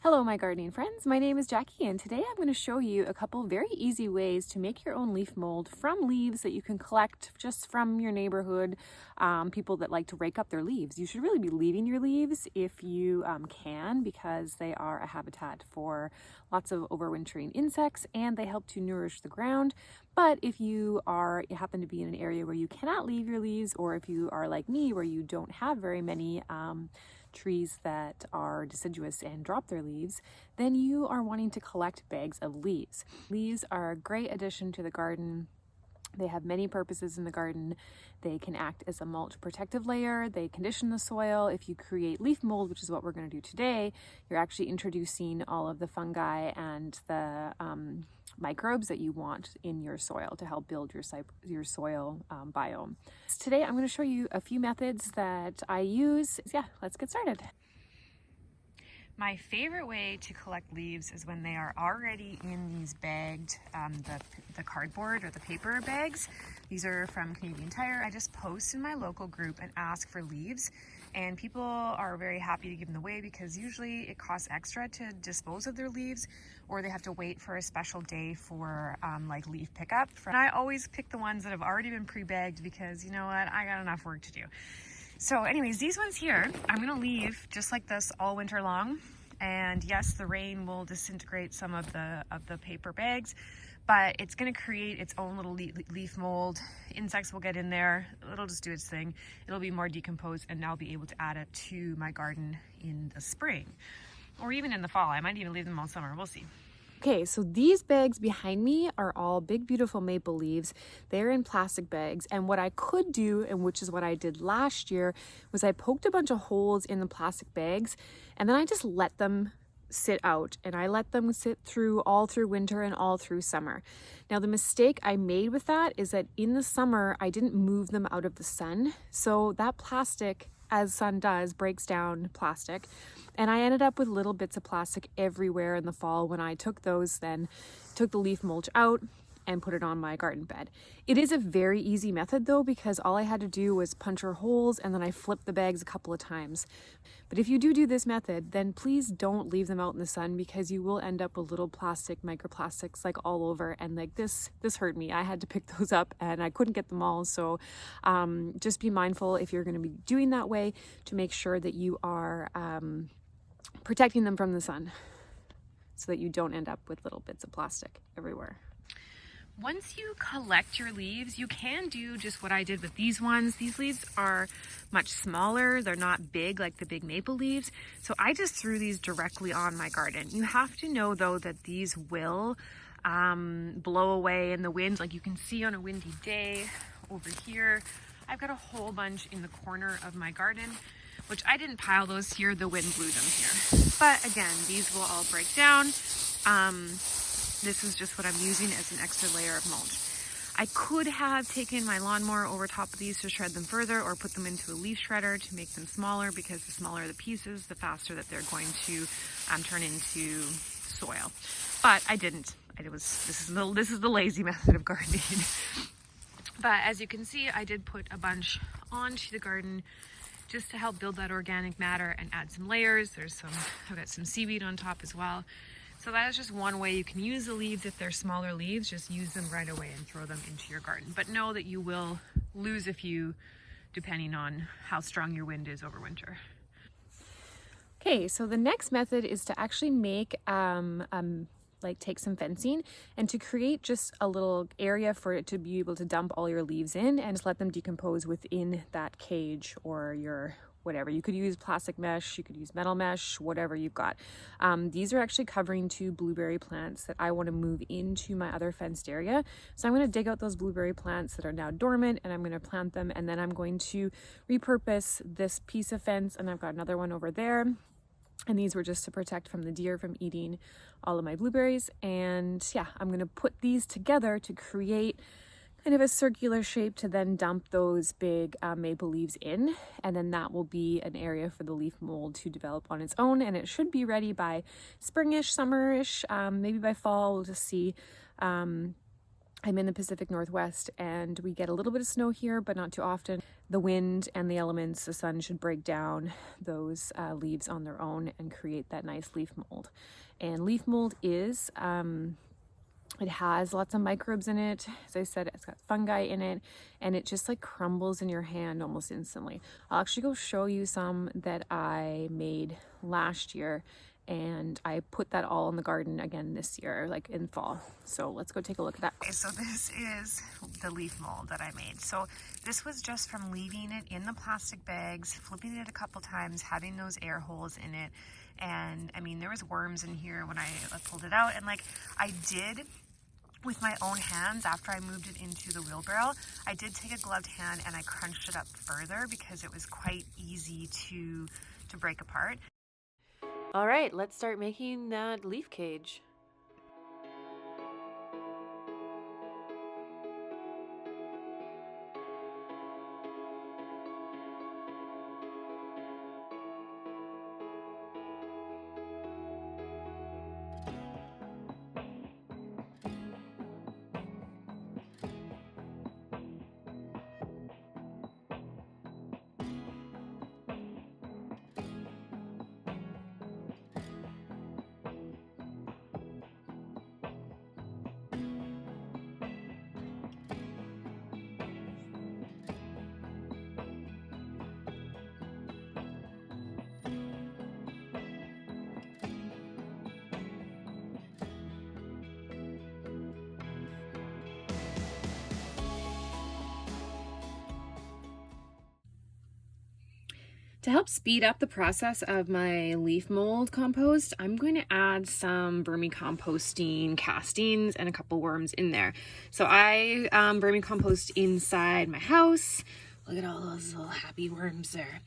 Hello my gardening friends, my name is Jackie and today I'm going to show you a couple very easy ways to make your own leaf mold from leaves that you can collect just from your neighborhood, people that like to rake up their leaves. You should really be leaving your leaves if you can, because they are a habitat for lots of overwintering insects and they help to nourish the ground. But if you happen to be in an area where you cannot leave your leaves, or if you are like me where you don't have very many trees that are deciduous and drop their leaves, then you are wanting to collect bags of leaves. Leaves are a great addition to the garden. They have many purposes in the garden. They can act as a mulch protective layer. They condition the soil. If you create leaf mold, which is what we're going to do today, you're actually introducing all of the fungi and the microbes that you want in your soil to help build your soil biome. Today I'm going to show you a few methods that I use. Yeah, let's get started. My favorite way to collect leaves is when they are already in these bagged, the cardboard or the paper bags. These are from Canadian Tire. I just post in my local group and ask for leaves, and people are very happy to give them away because usually it costs extra to dispose of their leaves, or they have to wait for a special day for like leaf pickup. And I always pick the ones that have already been pre-bagged because you know what, I got enough work to do. So anyways, these ones here, I'm gonna leave just like this all winter long. And yes, the rain will disintegrate some of the paper bags, but it's gonna create its own little leaf mold. Insects will get in there, it'll just do its thing. It'll be more decomposed and I'll be able to add it to my garden in the spring or even in the fall. I might even leave them all summer, we'll see. Okay, so these bags behind me are all big, beautiful maple leaves. They're in plastic bags. And what I could do, and which is what I did last year, was I poked a bunch of holes in the plastic bags and then I just let them sit out, and I let them sit all through winter and all through summer. Now the mistake I made with that is that in the summer I didn't move them out of the sun, so that plastic, as sun does, breaks down plastic, and I ended up with little bits of plastic everywhere in the fall when I took the leaf mulch out and put it on my garden bed. It is a very easy method though, because all I had to do was puncture holes and then I flipped the bags a couple of times. But if you do this method, then please don't leave them out in the sun, because you will end up with little microplastics like all over, and like this hurt me. I had to pick those up and I couldn't get them all. So just be mindful if you're going to be doing that way to make sure that you are protecting them from the sun so that you don't end up with little bits of plastic everywhere. Once you collect your leaves, you can do just what I did with these ones. These leaves are much smaller. They're not big like the big maple leaves. So I just threw these directly on my garden. You have to know though that these will blow away in the wind. Like you can see on a windy day over here, I've got a whole bunch in the corner of my garden, which I didn't pile those here. The wind blew them here. But again, these will all break down. This is just what I'm using as an extra layer of mulch. I could have taken my lawnmower over top of these to shred them further, or put them into a leaf shredder to make them smaller, because the smaller the pieces, the faster that they're going to turn into soil. But I didn't. This is the lazy method of gardening. But as you can see, I did put a bunch onto the garden just to help build that organic matter and add some layers. I've got some seaweed on top as well. So that is just one way you can use the leaves. If they're smaller leaves, just use them right away and throw them into your garden. But know that you will lose a few depending on how strong your wind is over winter. Okay, so the next method is to actually make take some fencing and to create just a little area for it to be able to dump all your leaves in and just let them decompose within that cage or your whatever. You could use plastic mesh, you could use metal mesh, whatever you've got. These are actually covering 2 blueberry plants that I want to move into my other fenced area. So I'm going to dig out those blueberry plants that are now dormant and I'm going to plant them, and then I'm going to repurpose this piece of fence, and I've got another one over there. And these were just to protect from the deer from eating all of my blueberries. And yeah, I'm going to put these together to create kind of a circular shape to then dump those big maple leaves in, and then that will be an area for the leaf mold to develop on its own, and it should be ready by springish, summerish, maybe by fall. We'll just see. I'm in the Pacific Northwest and we get a little bit of snow here, but not too often. The wind and the elements, the sun should break down those leaves on their own and create that nice leaf mold. And leaf mold is, it has lots of microbes in it. As I said, it's got fungi in it, and it just like crumbles in your hand almost instantly. I'll actually go show you some that I made last year, and I put that all in the garden again this year, like in fall. So let's go take a look at that. Okay, so this is the leaf mold that I made. So this was just from leaving it in the plastic bags, flipping it a couple times, having those air holes in it. And I mean, there was worms in here when I pulled it out, and like I did with my own hands after I moved it into the wheelbarrow, I did take a gloved hand and I crunched it up further because it was quite easy to break apart. All right, let's start making that leaf cage. To help speed up the process of my leaf mold compost, I'm going to add some vermicomposting castings and a couple worms in there. So I vermicompost inside my house. Look at all those little happy worms there.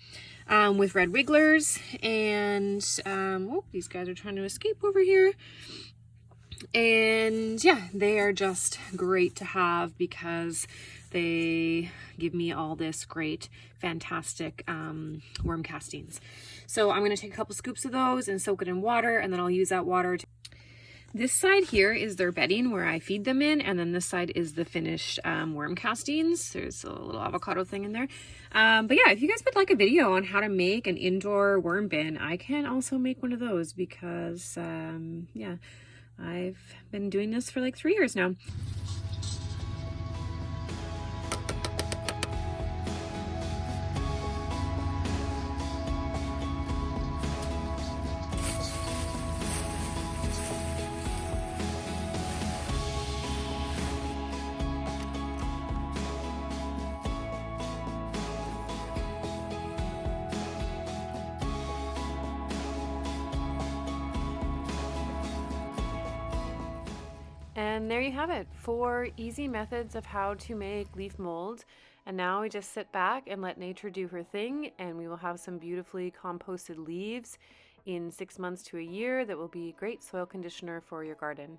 With red wigglers, and oh, these guys are trying to escape over here. And yeah, they are just great to have because they give me all this great, fantastic worm castings. So I'm going to take a couple scoops of those and soak it in water, and then I'll use that water to... This side here is their bedding where I feed them in, and then this side is the finished worm castings. There's a little avocado thing in there. But yeah, if you guys would like a video on how to make an indoor worm bin, I can also make one of those because yeah, I've been doing this for like 3 years now. And there you have it, 4 easy methods of how to make leaf mold. And now we just sit back and let nature do her thing, and we will have some beautifully composted leaves in 6 months to a year that will be a great soil conditioner for your garden.